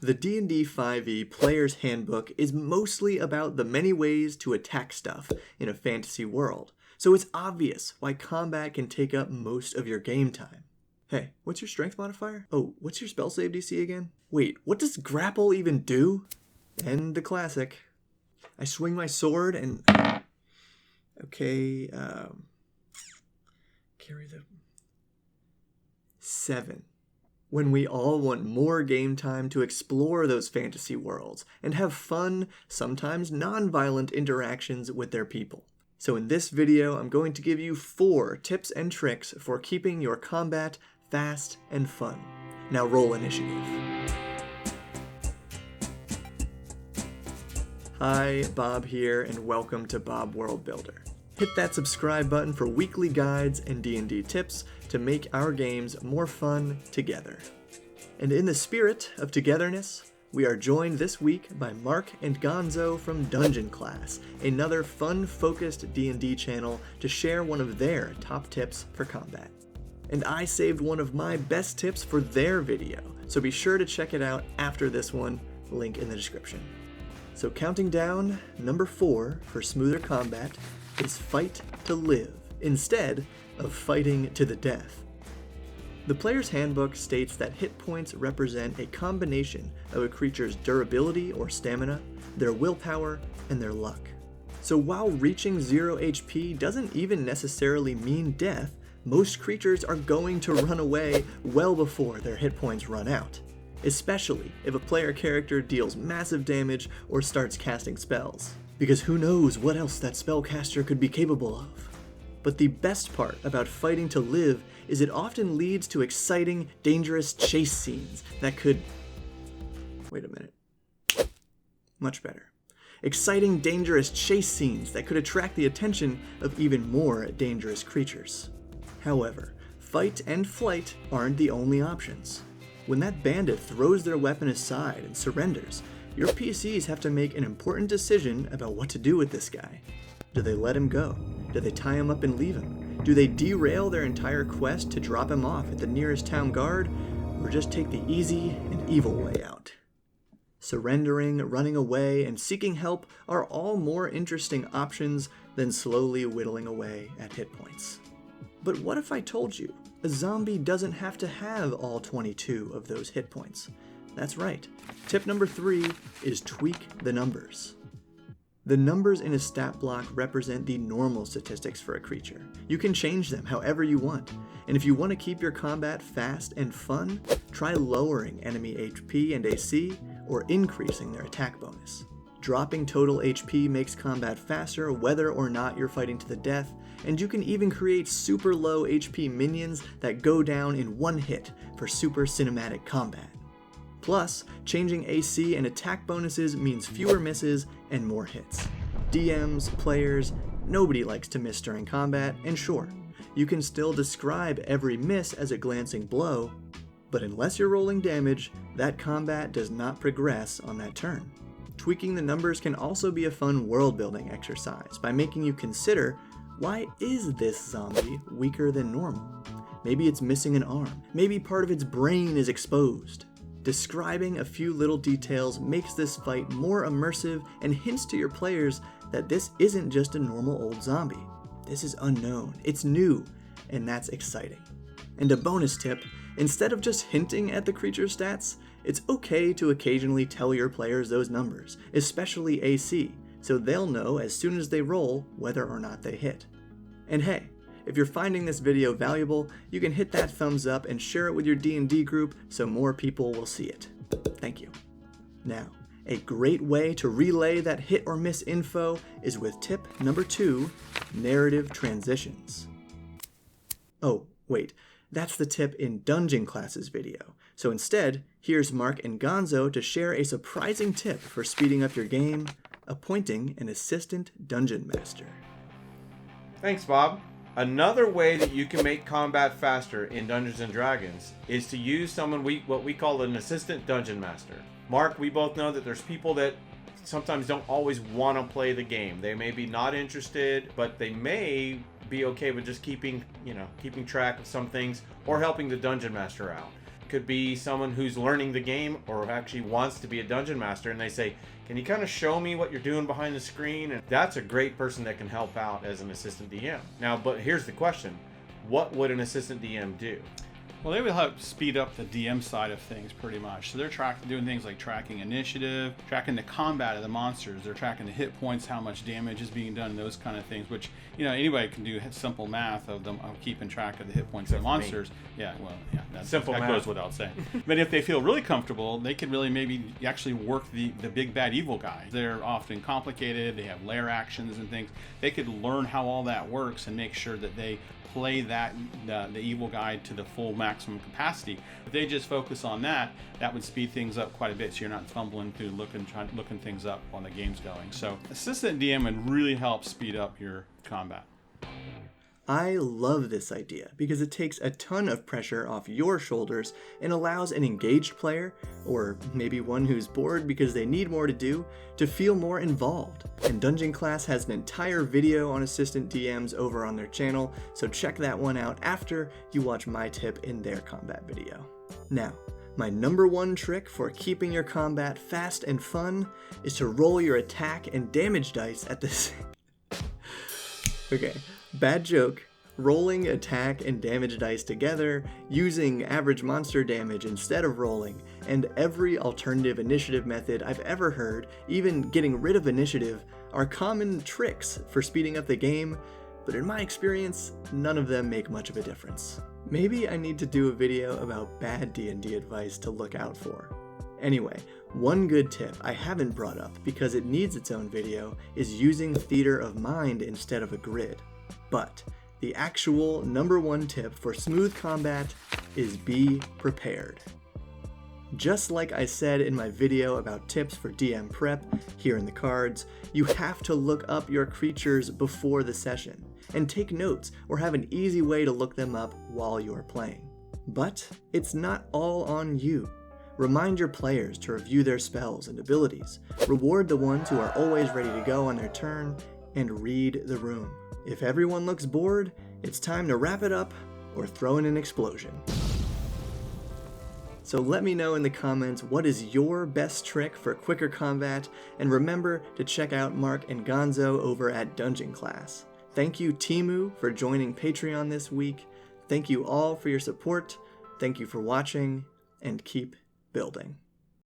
The D&D 5e Player's Handbook is mostly about the many ways to attack stuff in a fantasy world, so it's obvious why combat can take up most of your game time. Hey, what's your strength modifier? Oh, what's your spell save DC again? Wait, what does grapple even do? And the classic. I swing my sword and... Okay, carry the... 7. When we all want more game time to explore those fantasy worlds and have fun, sometimes non-violent interactions with their people. So in this video, I'm going to give you 4 tips and tricks for keeping your combat fast and fun. Now roll initiative. Hi, Bob here, and welcome to Bob World Builder. Hit that subscribe button for weekly guides and D&D tips to make our games more fun together. And in the spirit of togetherness, we are joined this week by Mark and Gonzo from Dungeon Class, another fun-focused D&D channel to share one of their top tips for combat. And I saved one of my best tips for their video, so be sure to check it out after this one, link in the description. So counting down, number 4 for smoother combat is fight to live, instead of fighting to the death. The Player's Handbook states that hit points represent a combination of a creature's durability or stamina, their willpower, and their luck. So while reaching 0 HP doesn't even necessarily mean death, most creatures are going to run away well before their hit points run out, especially if a player character deals massive damage or starts casting spells, because who knows what else that spellcaster could be capable of. But the best part about fighting to live is it often leads to exciting, dangerous chase scenes that could... Wait a minute. Much better. Exciting, dangerous chase scenes that could attract the attention of even more dangerous creatures. However, fight and flight aren't the only options. When that bandit throws their weapon aside and surrenders, your PCs have to make an important decision about what to do with this guy. Do they let him go? Do they tie him up and leave him? Do they derail their entire quest to drop him off at the nearest town guard, or just take the easy and evil way out? Surrendering, running away, and seeking help are all more interesting options than slowly whittling away at hit points. But what if I told you a zombie doesn't have to have all 22 of those hit points? That's right. Tip number 3 is tweak the numbers. The numbers in a stat block represent the normal statistics for a creature. You can change them however you want, and if you want to keep your combat fast and fun, try lowering enemy HP and AC or increasing their attack bonus. Dropping total HP makes combat faster whether or not you're fighting to the death, and you can even create super low HP minions that go down in one hit for super cinematic combat. Plus, changing AC and attack bonuses means fewer misses and more hits. DMs, players, nobody likes to miss during combat, and sure, you can still describe every miss as a glancing blow, but unless you're rolling damage, that combat does not progress on that turn. Tweaking the numbers can also be a fun world-building exercise by making you consider, why is this zombie weaker than normal? Maybe it's missing an arm, maybe part of its brain is exposed. Describing a few little details makes this fight more immersive and hints to your players that this isn't just a normal old zombie. This is unknown, it's new, and that's exciting. And a bonus tip, instead of just hinting at the creature's stats, it's okay to occasionally tell your players those numbers, especially AC, so they'll know as soon as they roll whether or not they hit. And hey, if you're finding this video valuable, you can hit that thumbs up and share it with your D&D group so more people will see it. Thank you. Now, a great way to relay that hit or miss info is with tip number 2, narrative transitions. Oh, wait, that's the tip in Dungeon Class's video. So instead, here's Mark and Gonzo to share a surprising tip for speeding up your game, appointing an assistant dungeon master. Thanks, Bob. Another way that you can make combat faster in Dungeons & Dragons is to use someone what we call an assistant dungeon master. Mark, we both know that there's people that sometimes don't always want to play the game. They may be not interested, but they may be okay with just keeping track of some things or helping the dungeon master out. could be someone who's learning the game or actually wants to be a dungeon master, and they say, can you kind of show me what you're doing behind the screen? And that's a great person that can help out as an assistant DM. Now, but here's the question. What would an assistant DM do? Well, they would help speed up the DM side of things pretty much. So they're doing things like tracking initiative, tracking the combat of the monsters. They're tracking the hit points, how much damage is being done, those kind of things, which, anybody can do simple math of keeping track of the hit points of the monsters. Yeah, well, yeah, that goes without saying. But if they feel really comfortable, they could really maybe actually work the big bad evil guy. They're often complicated. They have lair actions and things. They could learn how all that works and make sure that they play the evil guy to the full maximum capacity. If they just focus on that would speed things up quite a bit, so you're not fumbling through looking things up while the game's going. So assistant DM would really help speed up your combat. I love this idea because it takes a ton of pressure off your shoulders and allows an engaged player, or maybe one who's bored because they need more to feel more involved. And Dungeon Class has an entire video on assistant DMs over on their channel, so check that one out after you watch my tip in their combat video. Now, my number one trick for keeping your combat fast and fun is to roll your attack and damage dice at the same... Okay. Bad joke. Rolling attack and damage dice together, using average monster damage instead of rolling, and every alternative initiative method I've ever heard, even getting rid of initiative, are common tricks for speeding up the game, but in my experience, none of them make much of a difference. Maybe I need to do a video about bad D&D advice to look out for. Anyway, one good tip I haven't brought up because it needs its own video is using theater of mind instead of a grid. But the actual number one tip for smooth combat is be prepared. Just like I said in my video about tips for DM prep here in the cards, you have to look up your creatures before the session and take notes or have an easy way to look them up while you're playing. But it's not all on you. Remind your players to review their spells and abilities, reward the ones who are always ready to go on their turn, and read the room. If everyone looks bored, it's time to wrap it up or throw in an explosion. So let me know in the comments what is your best trick for quicker combat, and remember to check out Mark and Gonzo over at Dungeon Class. Thank you Timu for joining Patreon this week. Thank you all for your support. Thank you for watching, and keep building.